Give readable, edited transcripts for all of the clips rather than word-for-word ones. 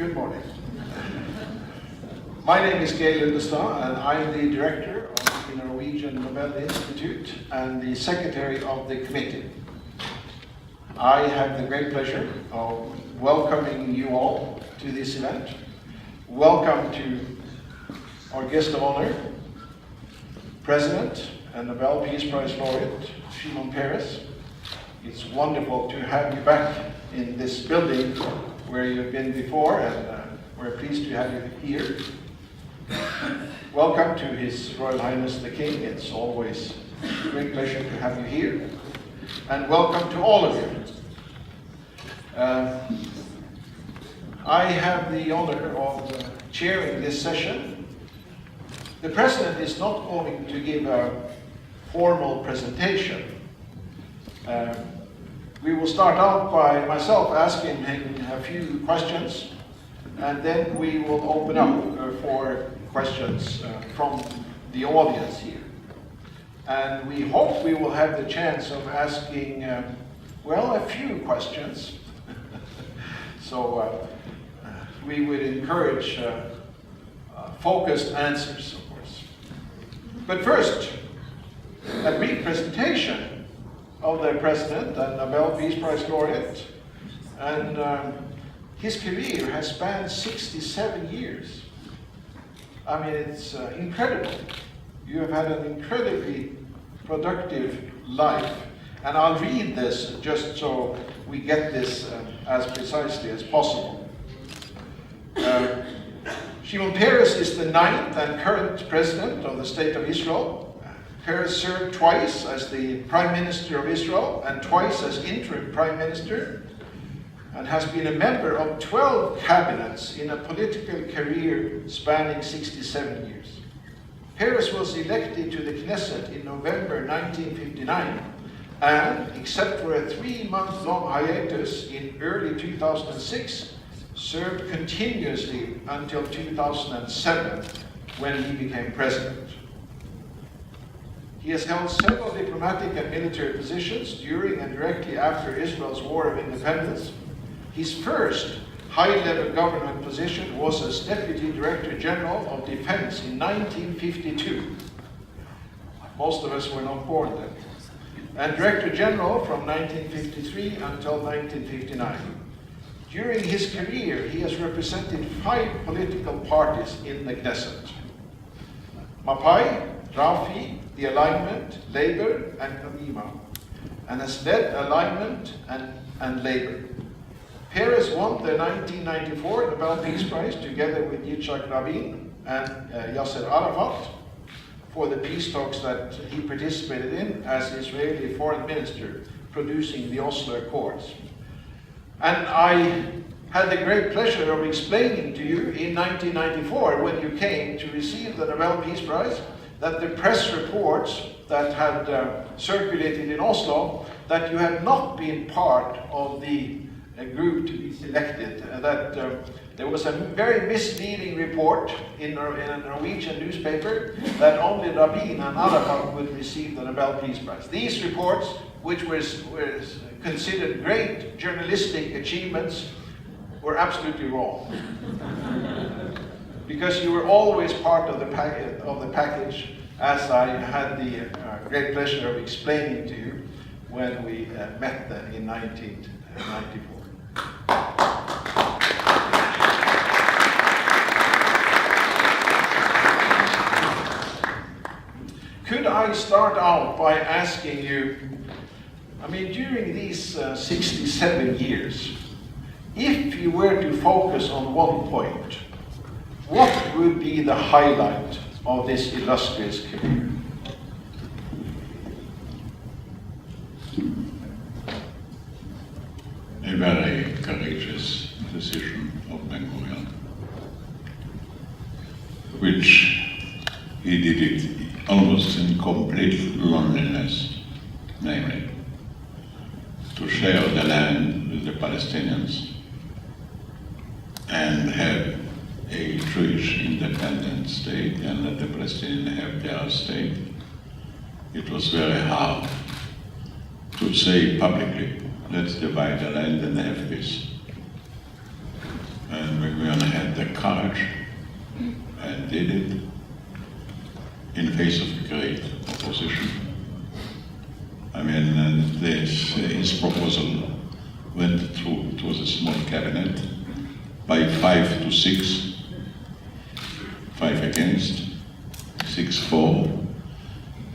Good morning. My name is Geir Lundestad, and I'm the director of the Norwegian Nobel Institute and the secretary of the committee. I have the great pleasure of welcoming you all to this event. Welcome to our guest of honor, President and Nobel Peace Prize laureate, Shimon Peres. It's wonderful to have you back in this building where you've been before, and we're pleased to have you here. Welcome to His Royal Highness the King. It's always a great pleasure to have you here. And welcome to all of you. I have the honor of chairing this session. The President is not going to give a formal presentation. We will start out by myself asking him a few questions, and then we will open up for questions from the audience here. And we hope we will have the chance of asking, well, a few questions. So we would encourage focused answers, of course. But first, a brief presentation of the President and Nobel Peace Prize laureate. And his career has spanned 67 years. I mean, it's incredible. You have had an incredibly productive life. And I'll read this just so we get this as precisely as possible. Shimon Peres is the 9th and current President of the State of Israel. Peres served twice as the Prime Minister of Israel and twice as interim Prime Minister, and has been a member of 12 cabinets in a political career spanning 67 years. Peres was elected to the Knesset in November 1959, and, except for a 3-month-long hiatus in early 2006, served continuously until 2007, when he became President. He has held several diplomatic and military positions during and directly after Israel's War of Independence. His first high-level government position was as Deputy Director General of Defense in 1952. Most of us were not born then. And Director General from 1953 until 1959. During his career, he has represented 5 political parties in the Knesset: Mapai, Rafi, the Alignment, Labour, and Kadima, and has led Alignment and Labour. Peres won the 1994 Nobel Peace Prize together with Yitzhak Rabin and Yasser Arafat for the peace talks that he participated in as Israeli Foreign Minister, producing the Oslo Accords. And I had the great pleasure of explaining to you in 1994, when you came to receive the Nobel Peace Prize, that the press reports that had circulated in Oslo, that you had not been part of the group to be selected, that there was a very misleading report in a Norwegian newspaper that only Rabin and Arafat would receive the Nobel Peace Prize. These reports, which were considered great journalistic achievements, were absolutely wrong. Because you were always part of the package, as I had the great pleasure of explaining to you when we met in 1994. Could I start out by asking you, I mean, during these 67 years, if you were to focus on one point, what would be the highlight of this illustrious career? A very courageous decision of Ben-Gurion, which he did it almost in complete loneliness, namely to share the land with the Palestinians and have a Jewish independent state and let the Palestinians have their state. It was very hard to say publicly, let's divide the land and have peace. And when courage and did it in face of great opposition. I mean, his proposal went through. It was a small cabinet by 5 to 6, 5 against, 6 for,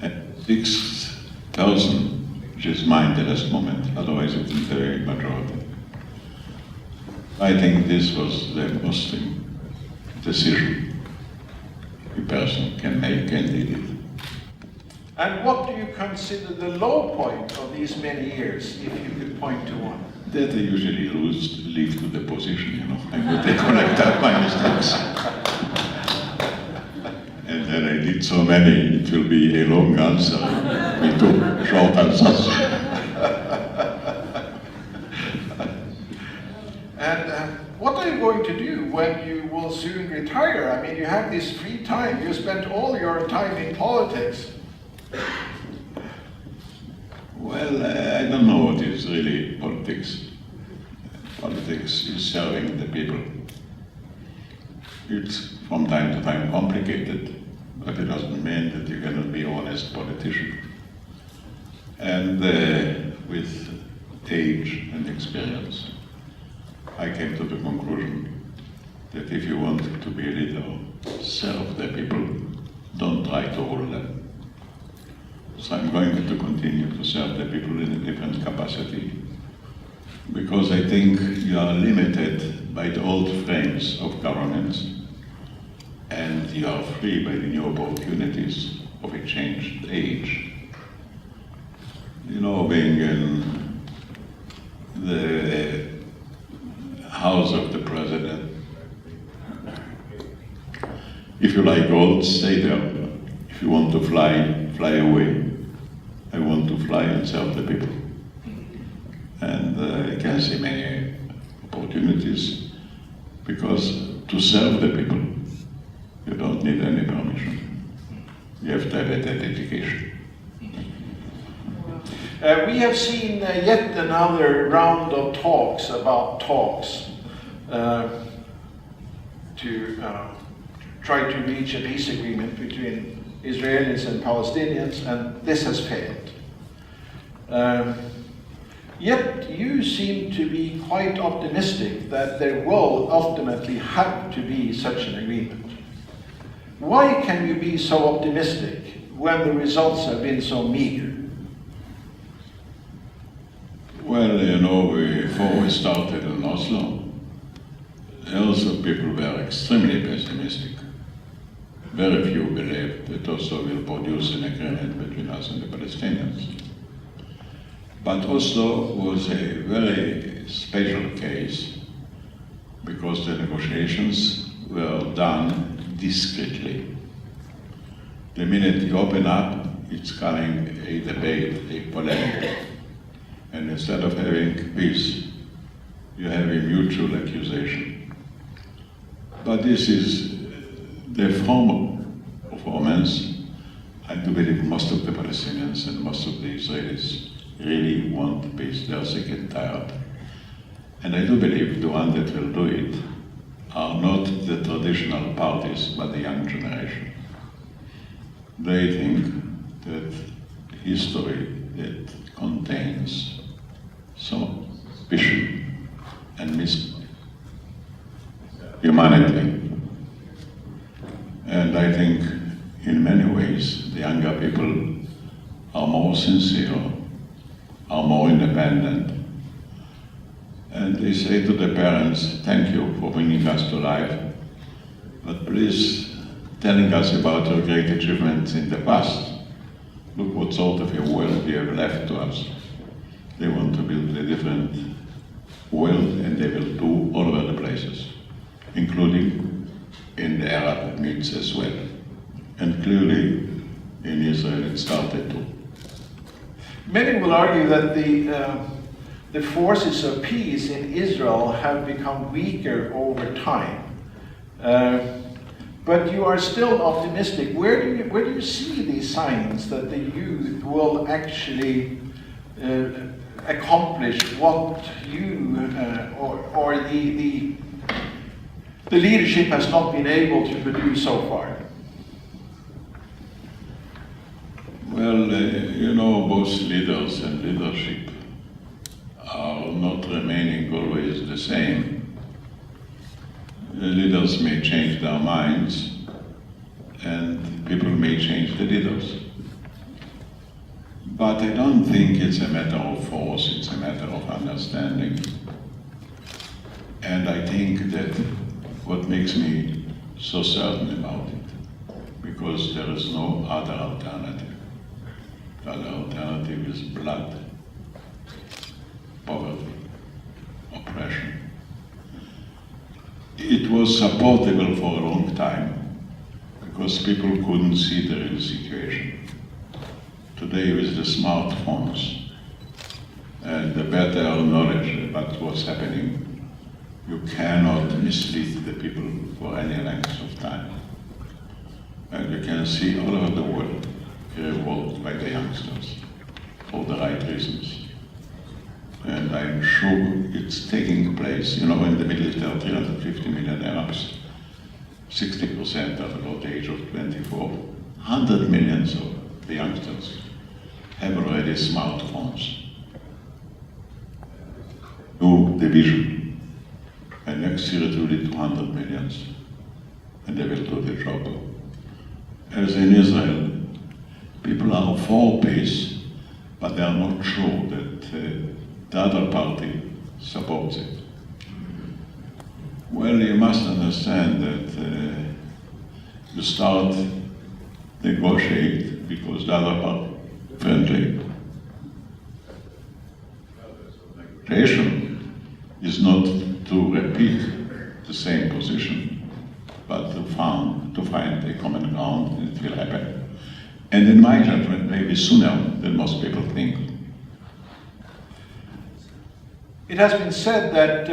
and 6,000, which is mine at this moment, otherwise it's in the majority. I think this was the most decision a person can make, and did it. And what do you consider the low point of these many years, if you could point to one? That I usually leave to the position, you know. I would correct up my mistakes. And then I did so many, it will be a long answer. We took short answers. And what are you going to do when you will soon retire? I mean, you have this free time. You spent all your time in politics. Well, I don't know what is really politics. Politics is serving the people. It's from time to time complicated, but it doesn't mean that you cannot be an honest politician. And with age and experience, I came to the conclusion that if you want to be a leader, serve the people, don't try to rule them. So I'm going to continue to serve the people in a different capacity, because I think you are limited by the old frames of governance, and you are free by the new opportunities of a changed age. You know, being in the house of the president, if you like gold, stay there. If you want to fly, fly away. I want to fly and serve the people. And I can see many opportunities, because to serve the people, you don't need any permission. You have to have that dedication. We have seen yet another round of talks about talks to try to reach a peace agreement between Israelis and Palestinians, and this has failed. Yet you seem to be quite optimistic that there will ultimately have to be such an agreement. Why can you be so optimistic when the results have been so meager? Well, you know, before we started in Oslo, also people were extremely pessimistic. Very few believed that Oslo will produce an agreement between us and the Palestinians. But Oslo was a very special case, because the negotiations were done discreetly. The minute you open up, it's coming a debate, a polemic. And instead of having peace, you have a mutual accusation. But this is the form of romance. I do believe most of the Palestinians and most of the Israelis really want peace. They are sick and tired. And I do believe the ones that will do it are not the traditional parties, but the young generation. They think that history that contains some suspicion and humanity. And I think in many ways the younger people are more sincere, are more independent. And they say to the parents, thank you for bringing us to life, but please telling us about your great achievements in the past. Look what sort of a world you have left to us. They want to build a different world, and they will do all over the places, including in the Arab midst as well. And clearly in Israel it started to. Many will argue that the forces of peace in Israel have become weaker over time. But you are still optimistic. Where do you see these signs that the youth will actually accomplish what you or the leadership has not been able to produce so far? Well, both leaders and leadership are not remaining always the same. The leaders may change their minds, and people may change the leaders. But I don't think it's a matter of force, it's a matter of understanding. And I think that what makes me so certain about it, because there is no other alternative. The other alternative is blood, poverty, oppression. It was supportable for a long time because people couldn't see the real situation. Today with the smartphones and the better knowledge about what's happening, you cannot mislead the people for any length of time. And you can see all over the world revolted by the youngsters for the right reasons. And I'm sure it's taking place. In the Middle East there are 350 million Arabs. 60% are below the age of 24. 100 million of the youngsters have already smartphones. No division. And next year it will be 200 million. And they will do the job. As in Israel, people are for peace, but they are not sure that the other party supports it. Well, you must understand that you start negotiate because the other party is friendly. Negotiation is not to repeat the same position, but to find a common ground, and it will happen. And in my judgment, maybe sooner than most people think. It has been said that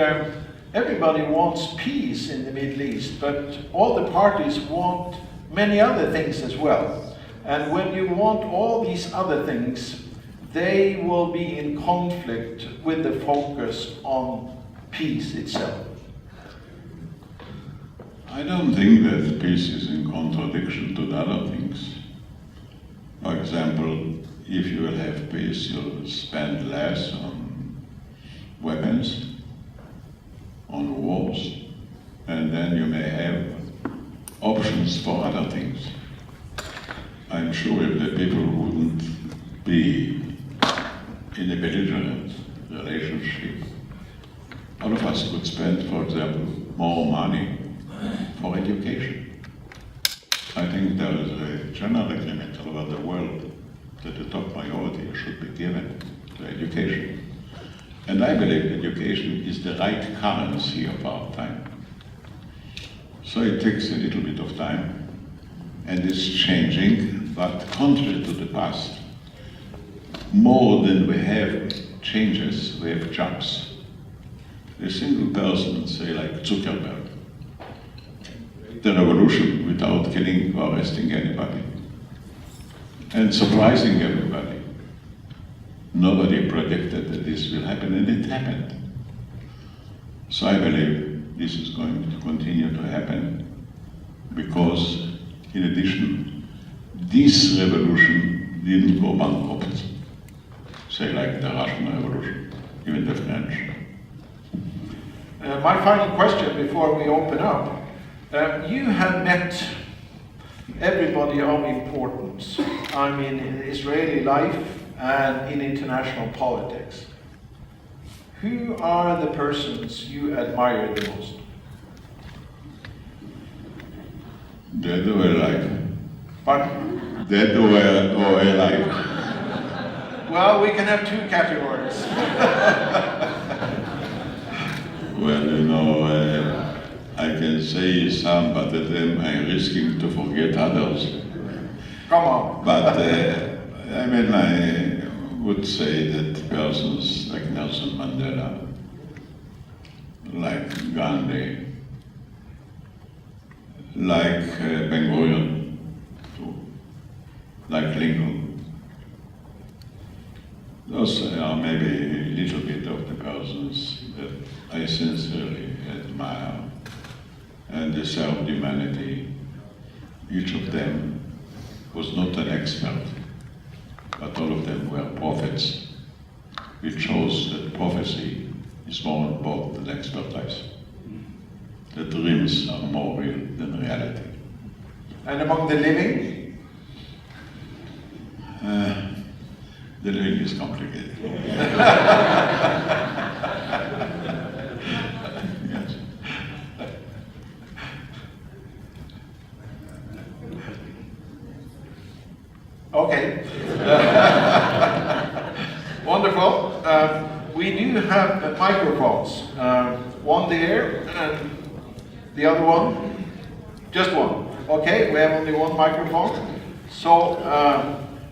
everybody wants peace in the Middle East, but all the parties want many other things as well. And when you want all these other things, they will be in conflict with the focus on peace itself. I don't think that peace is in contradiction to the other things. For example, if you will have peace, you'll spend less on weapons, on wars, and then you may have options for other things. I'm sure if the people wouldn't be in a belligerent relationship, all of us could spend, for example, more money for education. I think there is a general agreement all over the world that the top priority should be given to education. And I believe education is the right currency of our time. So it takes a little bit of time, and it's changing, but contrary to the past, more than we have changes, we have jumps. A single person, say like Zuckerberg, the revolution without killing or arresting anybody, and surprising everybody. Nobody predicted that this will happen, and it happened. So I believe this is going to continue to happen because, in addition, this revolution didn't go bankrupt, say like the Russian Revolution, even the French. My final question before we open up. You have met everybody of importance, I mean, in Israeli life and in international politics. Who are the persons you admire the most? Dead or alive? Pardon? Dead or alive? Well, we can have two categories. Well, I can say some, but then I'm risking to forget others. Come on. But I would say that persons like Nelson Mandela, like Gandhi, like Ben-Gurion, like Lincoln, those are maybe a little bit of the persons that I sincerely admire and they served humanity. Each of them was not an expert, but all of them were prophets, which shows that prophecy is more important than expertise. The dreams are more real than reality. And among the living? The living is complicated. Yes. Okay. Wonderful. We do have microphones. One there and the other one. Just one. Okay, we have only one microphone. So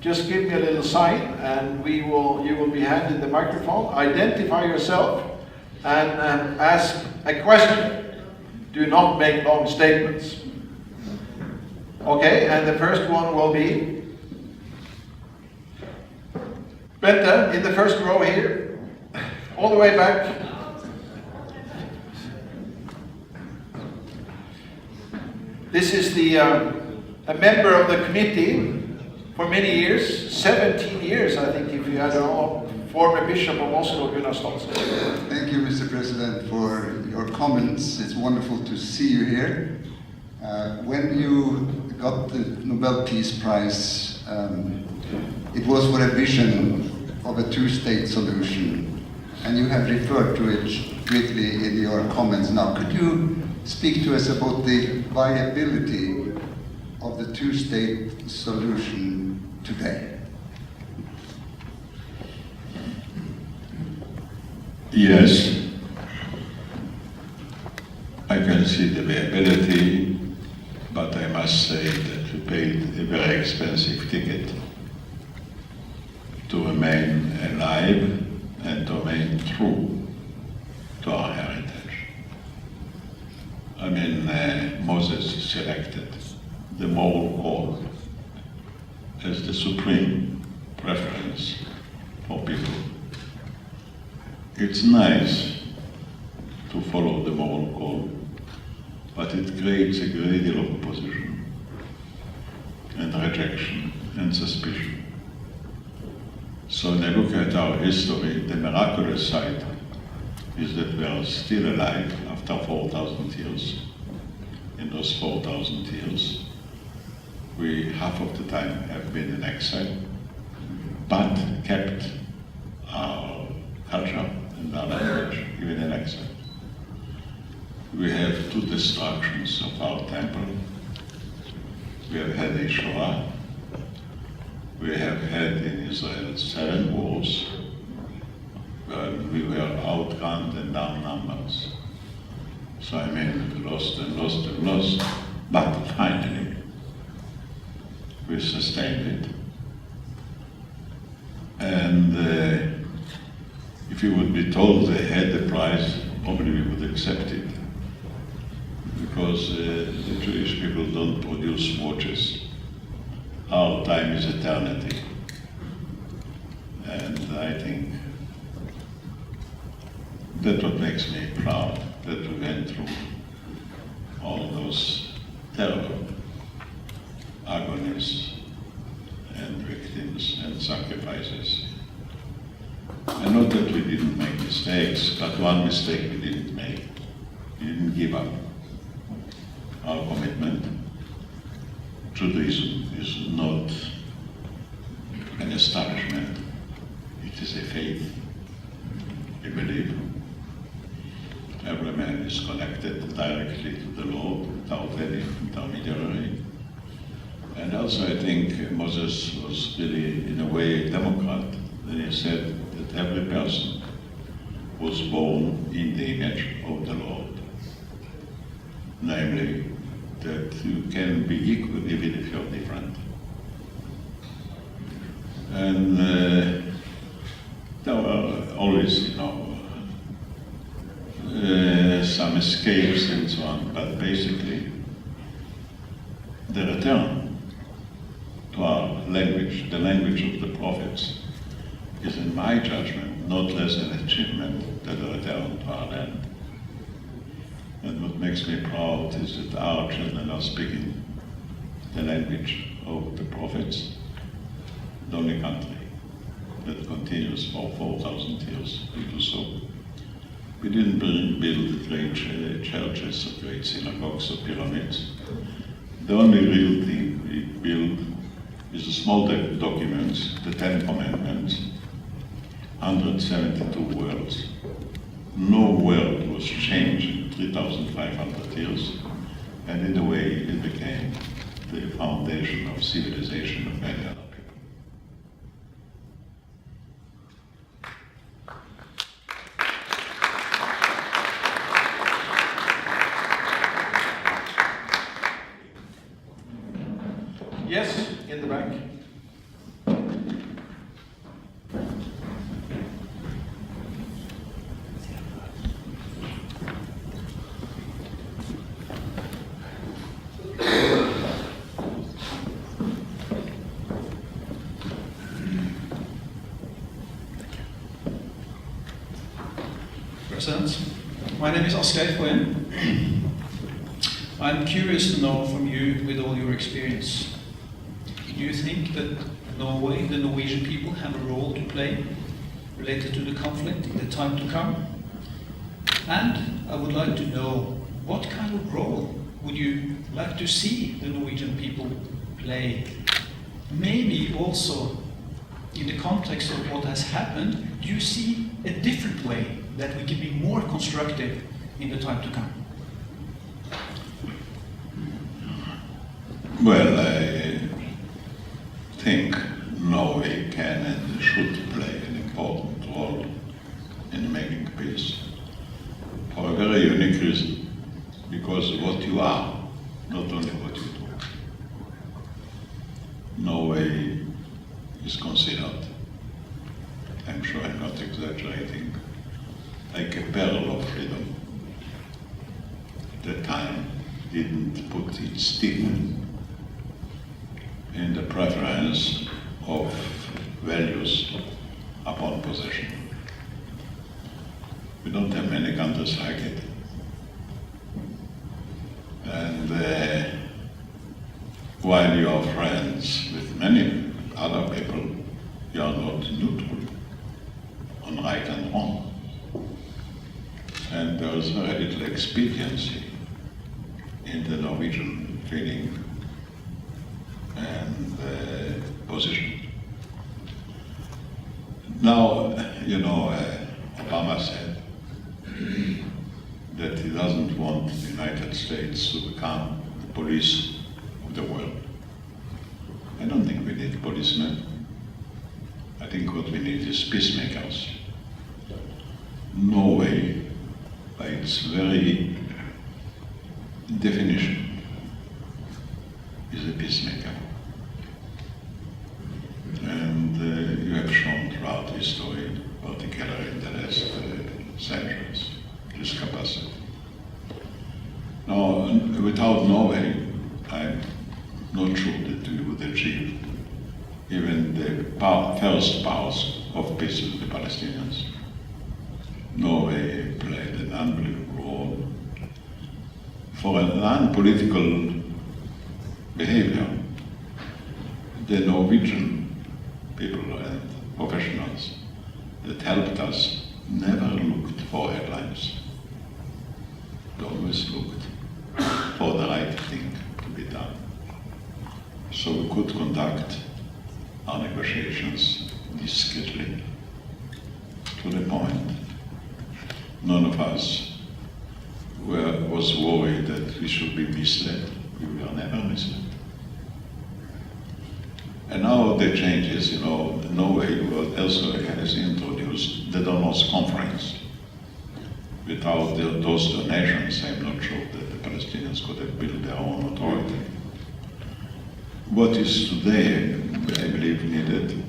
just give me a little sign and you will be handed the microphone. Identify yourself and ask a question. Do not make long statements. Okay, and the first one will be Bente in the first row here, all the way back. This is a member of the committee for many years, 17 years, I think, if you had a former Bishop of Oslo, Gunnar Stoltze. Thank you, Mr. President, for your comments. It's wonderful to see you here. When you got the Nobel Peace Prize, it was for a vision of a two-state solution, and you have referred to it briefly in your comments now. Could you speak to us about the viability of the two-state solution today? Yes, I can see the viability, but I must say that we paid a very expensive ticket to remain alive and to remain true to our heritage. I mean, Moses selected the moral code as the supreme preference for people. It's nice to follow the moral code, but it creates a great deal of opposition and rejection and suspicion. So when I look at our history, the miraculous side is that we are still alive after 4,000 years. In those 4,000 years, we half of the time have been in exile, but kept our culture and our language even in exile. We have 2 destructions of our temple. We have had a Shoah. We have had in Israel 7 wars where we were outgunned and outnumbered. So I mean, we lost and lost and lost, but finally we sustained it. And if you would be told they had the prize, probably we would accept it. Because the Jewish people don't produce watches. Our time is eternity. And I think that's what makes me proud, that we went through all those terrible agonies and victims and sacrifices. And not that we didn't make mistakes, but one mistake we didn't make. We didn't give up. Our commitment. Judaism is not an establishment, it is a faith. We believe every man is connected directly to the Lord without any intermediary. And also I think Moses was really, in a way, a Democrat. Then he said that every person was born in the image of the Lord. Namely, that you can be equal even if you're different. And there were always, some escapes and so on, but basically the return to our language, the language of the prophets, is in my judgment not less an achievement than the return to our land. And what makes me proud is that our children are speaking the language of the prophets, the only country that continues for 4,000 years to do so. We didn't build great churches or great synagogues or pyramids. The only real thing we built is a small document, the 10 Commandments, 172 words. No word was changed in 3,500 years, and in a way it became the foundation of civilization of many other people. Yes, in the back. President, my name is Asgeir Foen. I'm curious to know from you, with all your experience, do you think that Norway, the Norwegian people, have a role to play related to the conflict in the time to come? And I would like to know, what kind of role would you like to see the Norwegian people play? Maybe also in the context of what has happened, do you see a different way that we can be more constructive in the time to come? Well, I think Norway can and should play an important role in making peace for a very unique reason, because what you are, not only what you do. Norway is considered, I'm sure I'm not exaggerating, like a pearl of freedom. The time didn't put its teeth in the preference of values upon possession. We don't have many countries like it. And while you are friends with many other people, you are not neutral on right and wrong. And there is very little expediency in the Norwegian feeling and position. Now, you know, Obama said that he doesn't want the United States to become the police of the world. I don't think we need policemen. I think what we need is peacemakers. Norway, by its very definition, is a peacemaker. And you have shown throughout history, particularly in the last centuries, this capacity. Now, without Norway, I'm not sure that we would achieve even the first powers of peace with the Palestinians. Norway played an unbelievable role for an unpolitical behavior. The Norwegian people and professionals that helped us never looked for headlines. They always looked for the right thing to be done. So we could conduct our negotiations discreetly, to the point. None of us was worried that we should be misled. We were never misled. And now the changes, you know, Norway also has introduced the donors conference. Without those donations, I'm not sure that the Palestinians could have built their own authority. What is today, I believe, needed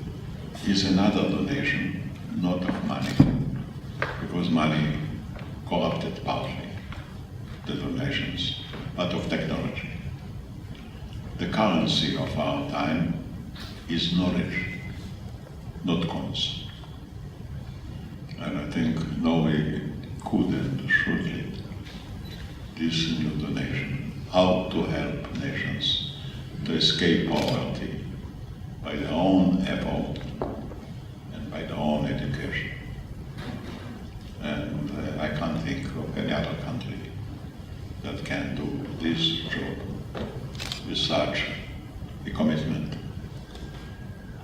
is another donation, not of money, because money corrupted partly the donations, but of technology. The currency of our time is knowledge, not coins. And I think Norway could and should lead this new donation, how to help nations to escape poverty by their own effort and by their own education. And I can't think of any other country that can do this job with such a commitment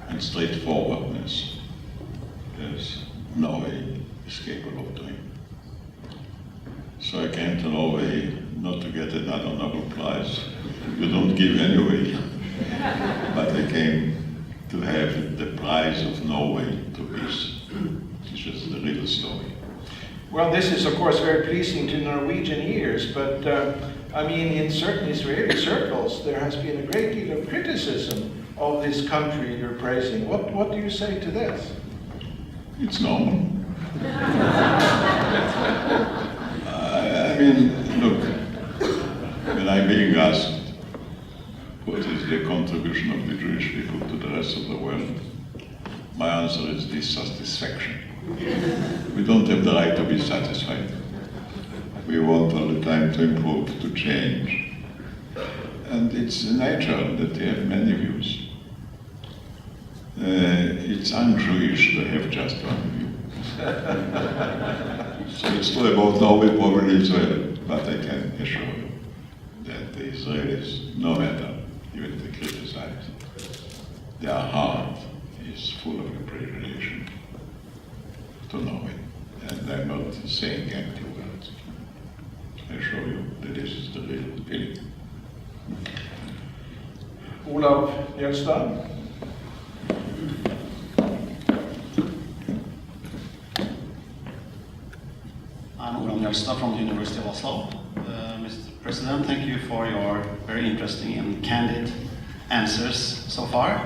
and straightforwardness as Norway is capable of doing. So I came to Norway not to get another Nobel Prize. You don't give anyway. But I came to have the prize of Norway to peace, which is the real story. Well, this is of course very pleasing to Norwegian ears, but I mean, in certain Israeli circles, there has been a great deal of criticism of this country you're praising. What do you say to this? It's normal. I mean, look, when I'm being asked what is the contribution of the Jewish people to the rest of the world, my answer is dissatisfaction. We don't have the right to be satisfied. We want all the time to improve, to change. And it's natural that they have many views. It's un-Jewish to have just one view. So it's true about Norway probably as well, but I can assure you that the Israelis, no matter even if they criticize, their heart is full of appreciation to Norway. And I'm not saying empty words. I assure you that this is the real feeling. Olav Jølstad. I'm Olav Jølstad from the University of Oslo. Mr. President, thank you for your very interesting and candid answers so far.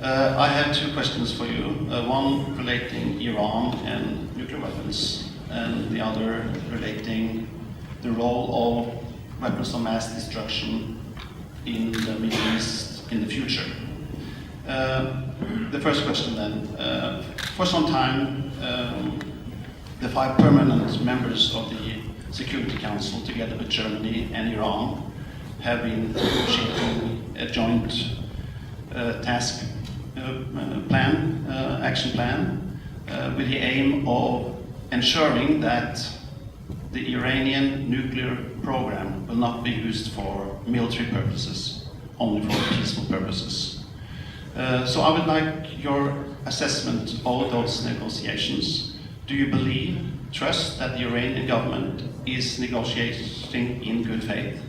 I have two questions for you, one relating Iran and nuclear weapons, and the other relating the role of weapons of mass destruction in the Middle East in the future. The first question then, for some time, the 5 permanent members of the Security Council, together with Germany and Iran, have been negotiating a joint action plan, with the aim of ensuring that the Iranian nuclear program will not be used for military purposes, only for peaceful purposes. So I would like your assessment of those negotiations. Do you trust that the Iranian government is negotiating in good faith?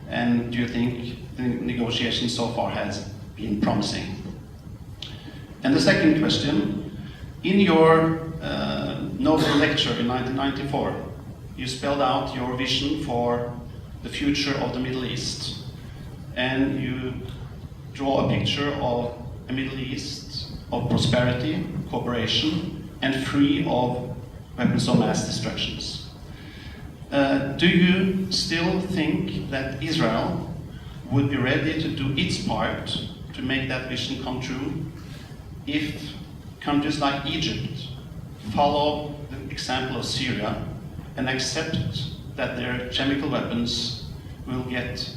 And do you think the negotiation so far has been promising? And the second question, in your Nobel lecture in 1994, you spelled out your vision for the future of the Middle East. And you draw a picture of a Middle East of prosperity, cooperation, and free of weapons of mass destructions. Do you still think that Israel would be ready to do its part to make that vision come true if countries like Egypt follow the example of Syria and accept that their chemical weapons will get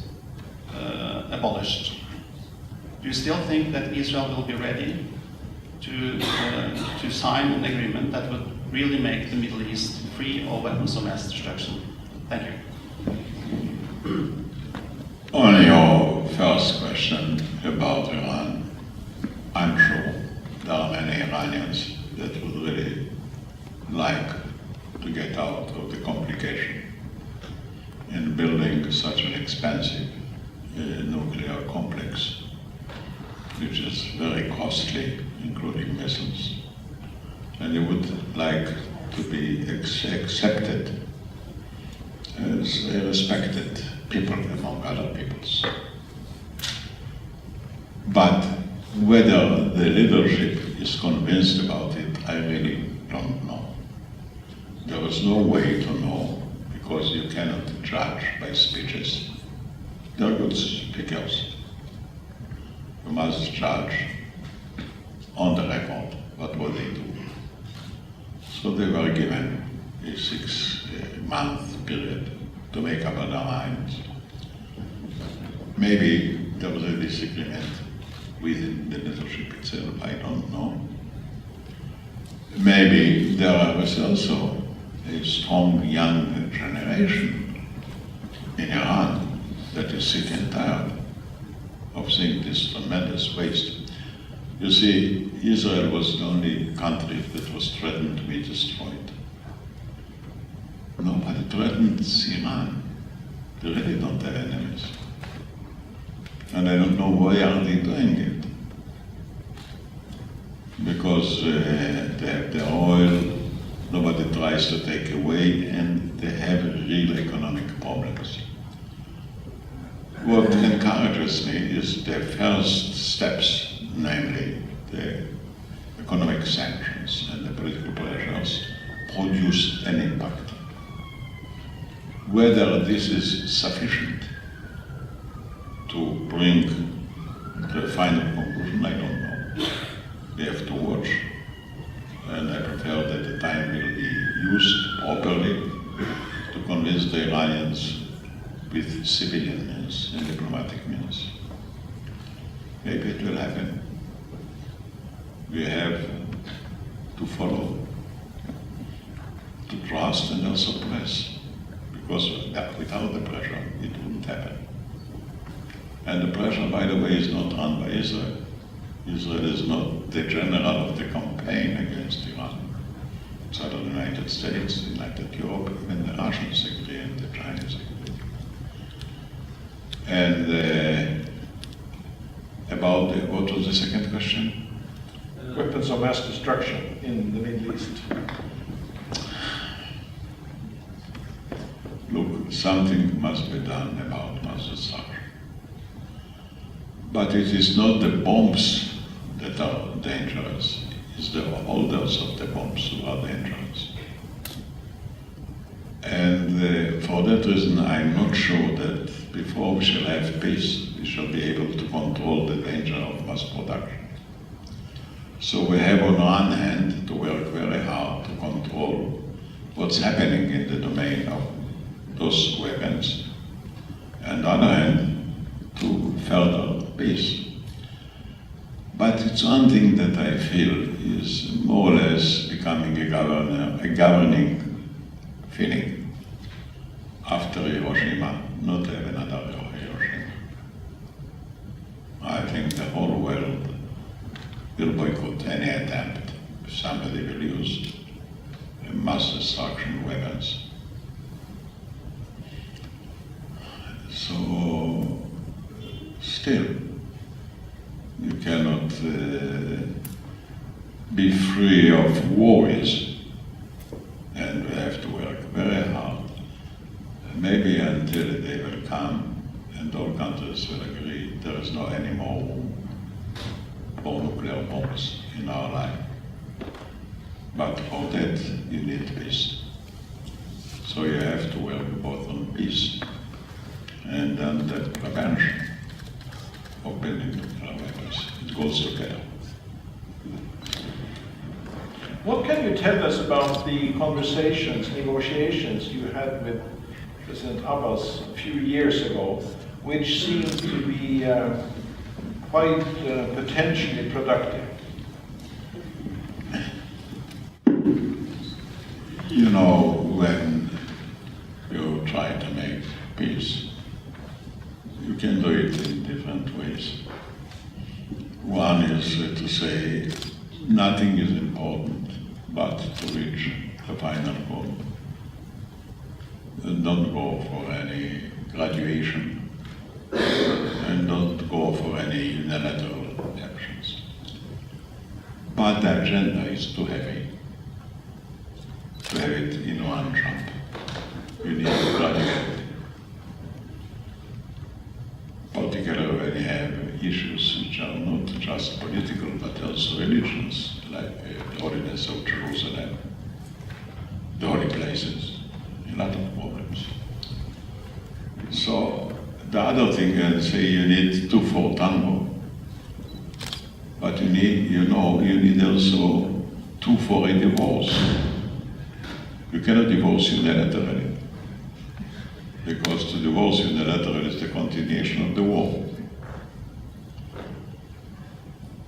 abolished? Do you still think that Israel will be ready to sign an agreement that would really make the Middle East free of weapons of mass destruction? Thank you. On your first question about Iran, I'm sure there are many Iranians that would really like to get out of the complication in building such an expensive nuclear complex, which is very costly, including missiles. And they would like to be accepted as a respected people among other peoples. But whether the leadership is convinced about it, I really don't know. There was no way to know, because you cannot judge by speeches. They're good speakers. You must judge on the record what will they do. So they were given a 6-month period to make up their minds. Maybe there was a disagreement within the leadership itself, I don't know. Maybe there was also a strong young generation in Iran that is sick and tired of seeing this tremendous waste. You see, Israel was the only country that was threatened to be destroyed. Nobody threatens Iran. They really don't have enemies. And I don't know why are they doing it. Because they have their oil, nobody tries to take away, and they have real economic problems. What encourages me is the first steps, namely the economic sanctions and the political pressures, produce an impact. Whether this is sufficient to bring to a final conclusion, I don't know. We have to watch, and I prefer that the time will be used properly to convince the Iranians with civilian means and diplomatic means. Maybe it will happen. We have to follow, to trust and also press, because without the pressure, it wouldn't happen. And the pressure, by the way, is not run by Israel. Israel is not the general of the campaign against Iran. It's either the United States, the United Europe, and the Russians agree, and the Chinese agree. And about what was the second question? Weapons of mass destruction in the Middle East. Look, something must be done about mass destruction. But it is not the bombs that are dangerous, it's the holders of the bombs who are dangerous. And for that reason, I'm not sure that before we shall have peace, we shall be able to control the danger of mass production. So we have on one hand to work very hard to control what's happening in the domain of those weapons, and on the other hand, to further peace. But it's one thing that I feel is more or less becoming a governing feeling after Hiroshima, not have another Hiroshima. I think the whole world will boycott any attempt. Somebody will use mass destruction weapons. So, still, you cannot be free of worries, and we have to work very hard. Maybe until the day will come and all countries will agree there is no any more room for nuclear bombs in our life. But for that, you need peace. So you have to work both on peace and on the prevention of building nuclear weapons. It goes together. What can you tell us about the conversations, negotiations you had with President Abbas a few years ago, which seemed to be quite potentially productive? You know, when you try to make peace, you can do it in different ways. One is to say nothing is important but to reach the final goal. Don't go for any graduation and don't go for any unilateral actions. But the agenda is too heavy. To have it in one jump. You need to graduate. Particularly when you have issues which are not just political but also religious, like the holiness of Jerusalem, the holy places, a lot of problems. So the other thing I say, you need two for tango, but you need also two for a divorce. You cannot divorce unilaterally. because to divorce unilaterally is the continuation of the war.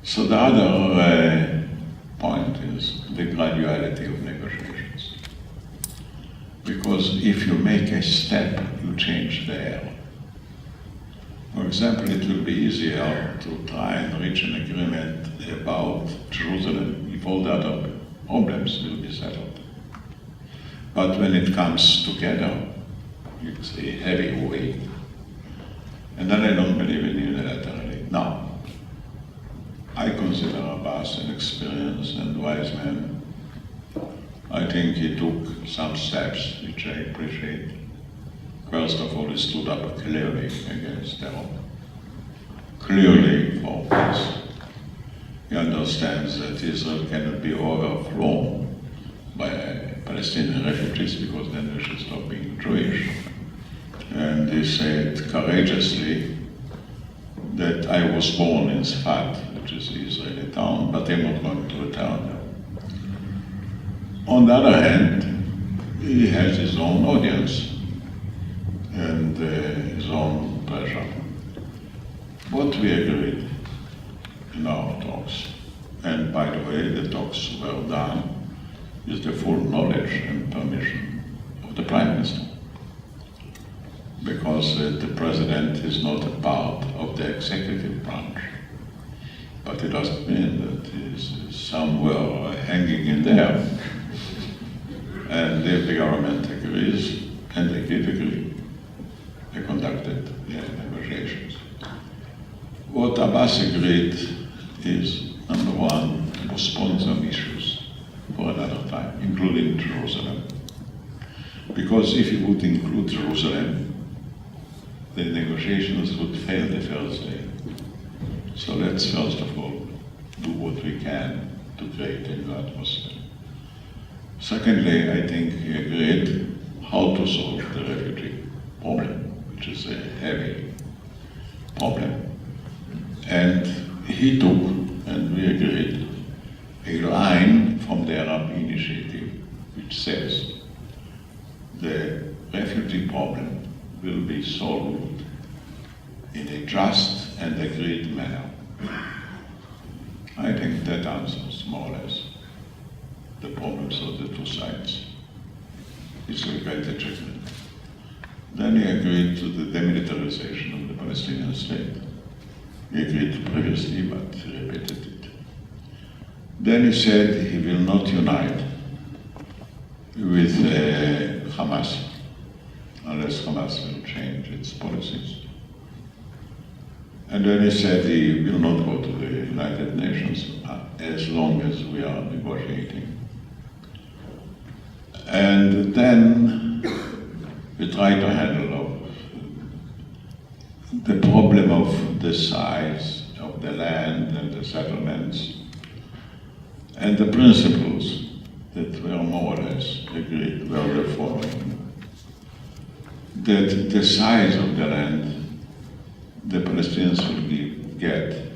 So the other point is the graduality of negotiations. Because if you make a step, you change the air. For example, it will be easier to try and reach an agreement about Jerusalem if all the other problems will be settled. But when it comes together, it's a heavy weight. And then I don't believe in unilaterally. Now, I consider Abbas an experienced and wise man. I think he took some steps which I appreciate. First of all, he stood up clearly against terror, clearly for peace. He understands that Israel cannot be overflown by Palestinian refugees because then they should stop being Jewish. And he said courageously that I was born in Sfat, which is an Israeli town, but I'm not going to return there. On the other hand, he has his own audience and his own pressure. What we agreed in our talks, and by the way, the talks were done with the full knowledge and permission of the Prime Minister, because the President is not a part of the executive branch. But it doesn't mean that he is somewhere hanging in there. And if the government agrees, and they did agree, they conducted negotiations. What Abbas agreed is, number one, to postpone some issues for another time, including Jerusalem. Because if you would include Jerusalem, the negotiations would fail the first day. So let's first of all do what we can to create a new atmosphere. Secondly, I think he agreed how to solve the refugee problem, which is a heavy problem. And he took, and we agreed, a line from the Arab Initiative which says the refugee problem will be solved in a just and agreed manner. I think that answers more or less the problems of the two sides. It's a great achievement. Then he agreed to the demilitarization of the Palestinian state. He agreed previously, but he repeated it. Then he said he will not unite with Hamas unless Hamas will change its policies. And then he said he will not go to the United Nations as long as we are negotiating. And then we try to handle the problem of the size of the land and the settlements and the principles that were more or less agreed were the following. That the size of the land the Palestinians will get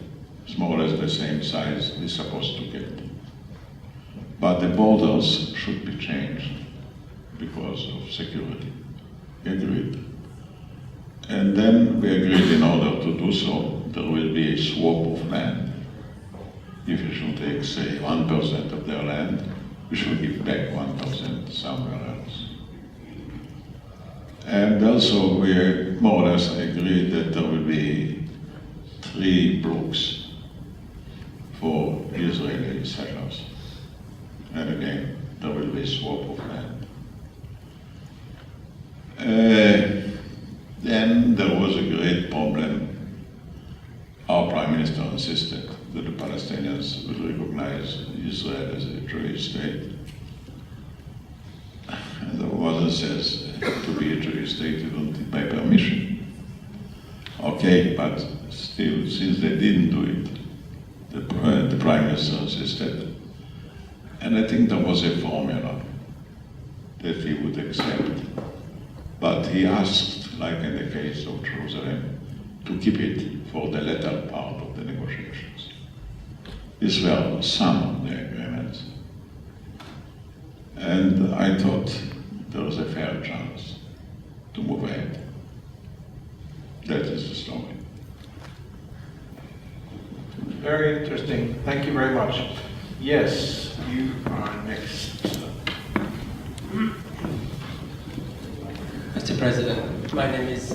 is more or less the same size they're supposed to get. But the borders should be changed because of security. We agreed. And then we agreed in order to do so, there will be a swap of land. If you should take, say, 1% of their land, we should give back 1% somewhere else. And also we more or less agreed that there will be 3 blocks for Israeli settlers. And again, there will be a swap of land. Then there was a great problem. Our Prime Minister insisted that the Palestinians will recognize Israel as a Jewish state. And the other says, to be a Jewish state, you don't need my permission. Okay, but still, since they didn't do it, the Prime Minister insisted. And I think there was a formula that he would accept. But he asked, like in the case of Jerusalem, to keep it for the latter part of the negotiations. These were some of the agreements. And I thought there was a fair chance to move ahead. That is the story. Very interesting. Thank you very much. Yes, you are next. Mr. President, my name is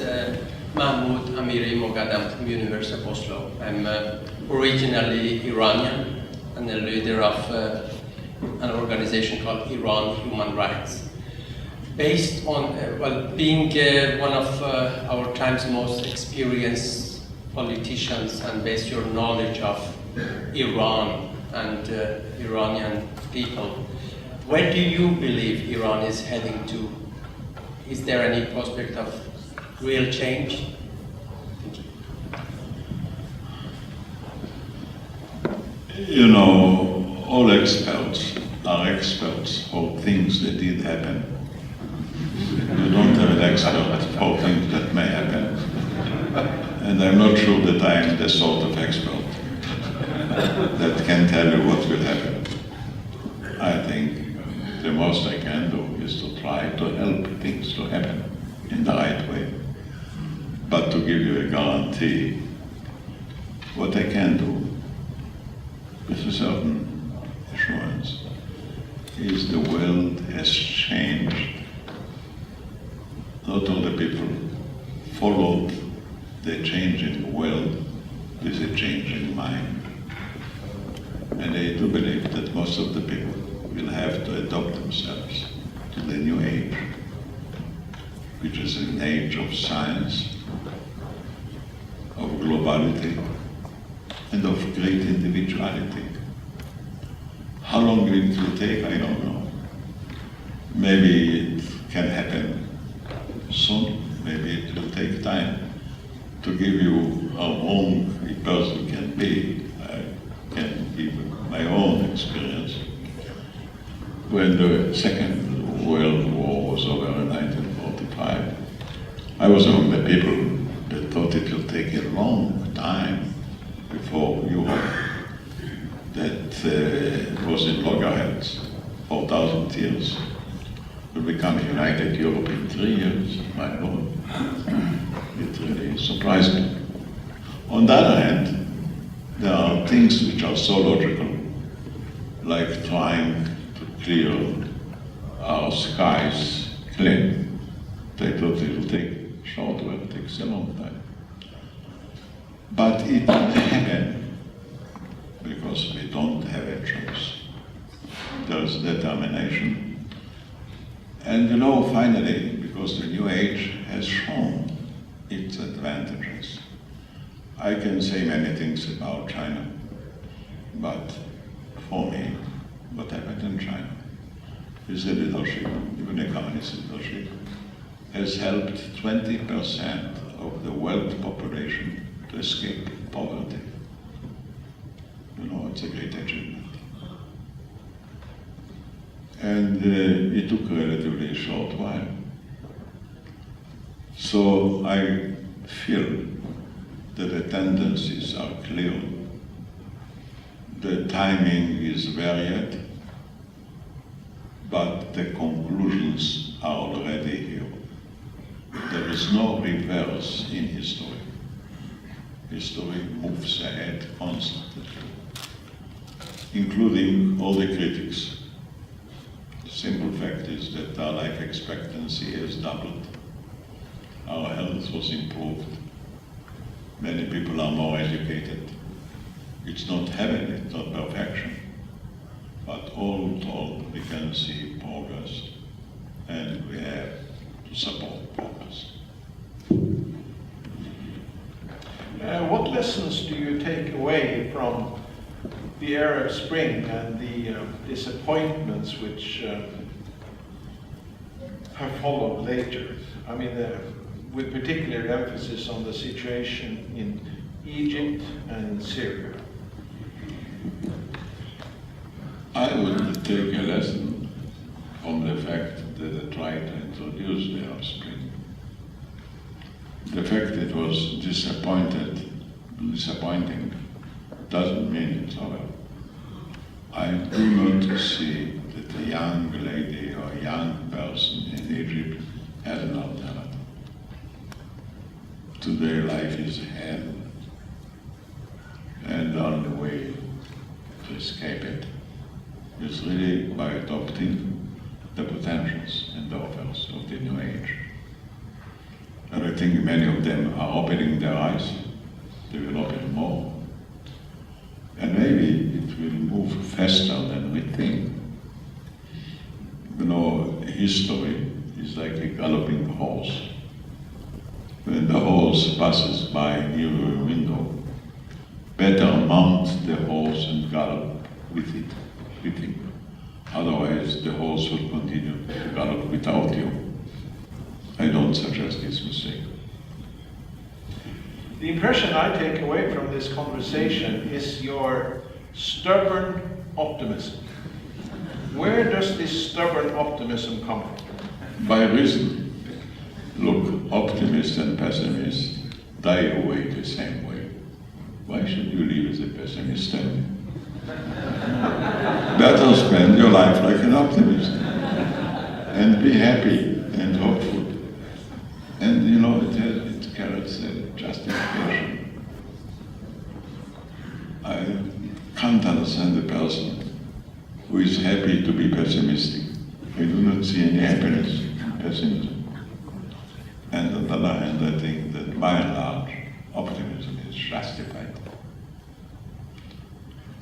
Mahmoud Amiri Moghadam from University of Oslo. I'm originally Iranian and the leader of an organization called Iran Human Rights. Based on, being one of our time's most experienced politicians and based your knowledge of Iran and Iranian people, where do you believe Iran is heading to? Is there any prospect of real change? Thank you. You know, all experts are experts for things that did happen. You don't have an expert for things that may happen. And I'm not sure that I am the sort of expert that can tell you what will happen. I think the most I can do is to try to help things to happen in the right way. But to give you a guarantee, what I can do with a certain assurance is the world has changed. Not all the people followed the change in the world with a change in mind. And I do believe that most of the people will have to adopt themselves to the new age, which is an age of science, of globality, and of great individuality. How long it will take, I don't know. Maybe it can happen soon, maybe it will take time. To give you how long a person can be, I can give my own experience. When the Second World War was over in 1945, I was among the people that thought it will take a long time before Europe, that was in loggerheads for 1,000 years, will become a united Europe in 3 years. My Lord, it really surprised me. On the other hand, there are things which are so logical, like trying to clear our skies clean. They thought it will take short, well, it takes a long time. But it won't happen because we don't have a choice. There's determination. And you know, finally, because the new age has shown its advantages. I can say many things about China, but for me, what happened in China is the leadership, even the communist leadership, has helped 20% of the world population to escape poverty. You know, it's a great achievement. And it took a relatively short while. So I feel that the tendencies are clear. The timing is varied, but the conclusions are already here. There is no reverse in history. History moves ahead constantly, including all the critics. The simple fact is that our life expectancy has doubled. Our health was improved. Many people are more educated. It's not heaven, it's not perfection. But all told, we can see progress, and we have to support progress. What lessons do you take away from the Arab Spring and the disappointments which have followed later? I mean, with particular emphasis on the situation in Egypt and Syria. I would take a lesson from the fact that I tried to introduce the Arab Spring. The fact it was disappointing doesn't mean it's over. I do not see that a young lady or a young person in Egypt has an alternative. today life is hell, and the only way to escape it is really by adopting the potentials and the offers of the new age. And I think many of them are opening their eyes. They will open more. And maybe it will move faster than we think. You know, history is like a galloping horse. When the horse passes by near your window, better mount the horse and gallop with him. Otherwise, the horse will continue to gallop without you. I don't suggest this mistake. The impression I take away from this conversation is your stubborn optimism. Where does this stubborn optimism come from? By reason. Look, optimists and pessimists die away the same way. Why should you live as a pessimist then? Better spend your life like an optimist and be happy and hopeful. And you know, it carries a justification. I can't understand the person who is happy to be pessimistic. I do not see any happiness in pessimism. And on the other hand, I think that by and large, optimism is justified.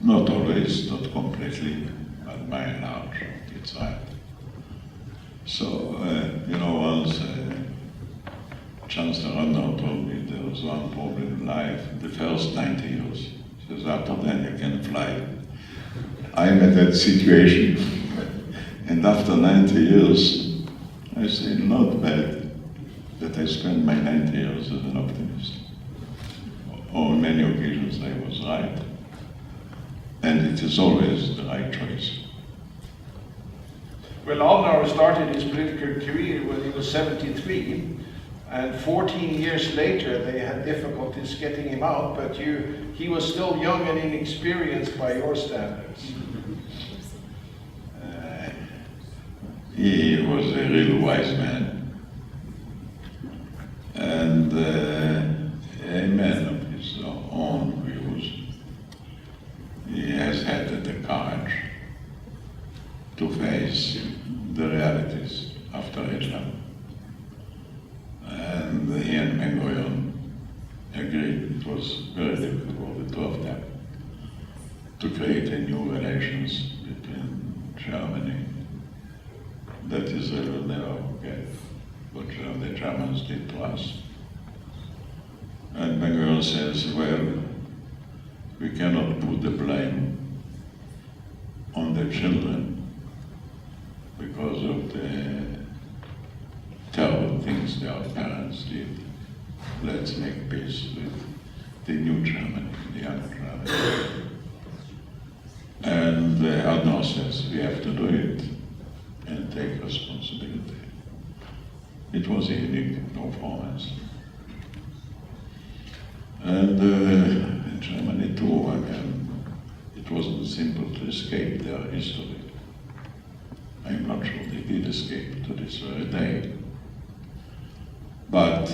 Not always, not completely, but by and large, it's right. So, you know, once Chancellor Runner told me there was one problem in life, the first 90 years. He says, after then you can fly. I'm at that situation, and after 90 years, I say, not bad that I spent my 90 years as an optimist. On many occasions I was right, and it is always the right choice. Well, Adenauer started his political career when he was 73, and 14 years later they had difficulties getting him out, but he was still young and inexperienced by your standards. He was a real wise man, and a man of his own views. He has had the courage to face the realities after Hitler. And he and Ben-Gurion agreed it was very difficult for the two of them to create a new relations between Germany that Israel will never forget what the Germans did to us. And Ben-Gurion says, well, we cannot put the blame on the children because of the terrible things their parents did. Let's make peace with the new Germany, the young Germany. And Adenauer says we have to do it and take responsibility. It was a unique performance. And in Germany too, I mean, it wasn't simple to escape their history. I'm not sure they did escape to this very day. But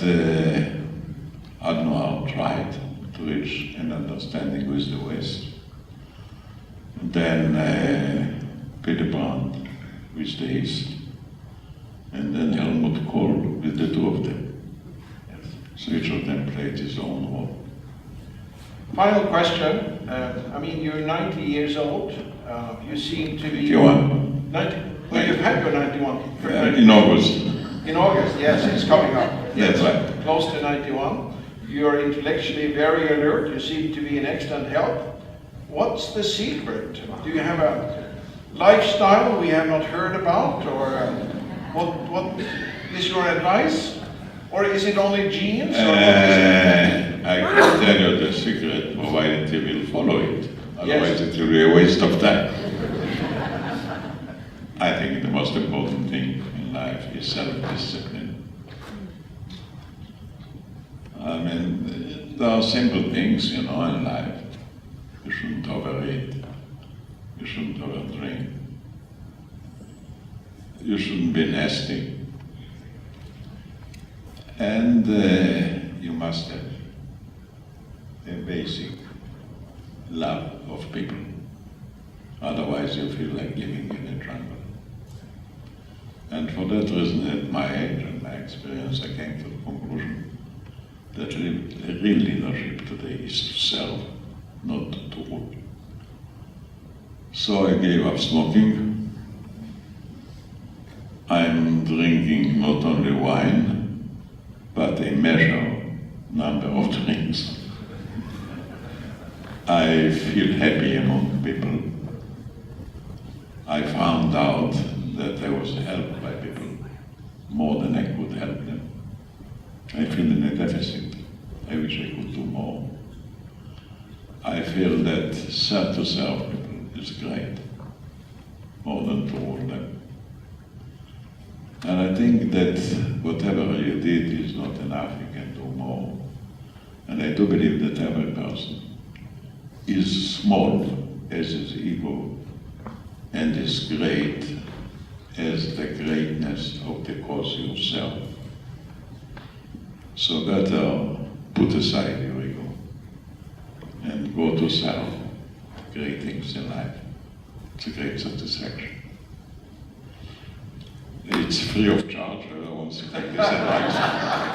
Adenauer tried to reach an understanding with the West. Then Peter Brandt with the East. And then Helmut Kohl with the two of them. So each of them played his own role. Final question. I mean, you're 90 years old. You seem to be... 91. 90? Well, you've had your 91. In August. In August, yes, it's coming up. That's right. Close to 91. You're intellectually very alert. You seem to be in excellent health. What's the secret? Do you have a lifestyle we have not heard about? Or what is your advice? Or is it only genes? Or what is it? I can tell you the secret, provided you will follow it. Otherwise it will be a waste of time. I think the most important thing in life is self-discipline. I mean, there are simple things, you know, in life. You shouldn't overeat. You shouldn't overdrink. You shouldn't be nasty. And you must have a basic love of people. Otherwise you feel like living in a jungle. And for that reason, at my age and my experience, I came to the conclusion that real leadership today is to serve, not to rule. So I gave up smoking. I'm drinking not only wine, but a measured number of drinks. I feel happy among people. I found out that I was helped by people more than I could help them. I feel in a deficit. I wish I could do more. I feel that to serve people is great, more than to rule them. And I think that whatever you did is not enough, you can do more. And I do believe that every person is small as his ego and is great as the greatness of the cause yourself. So better put aside your ego and go to serve great things in life. It's a great satisfaction. It's free of charge, whoever wants to take this advice.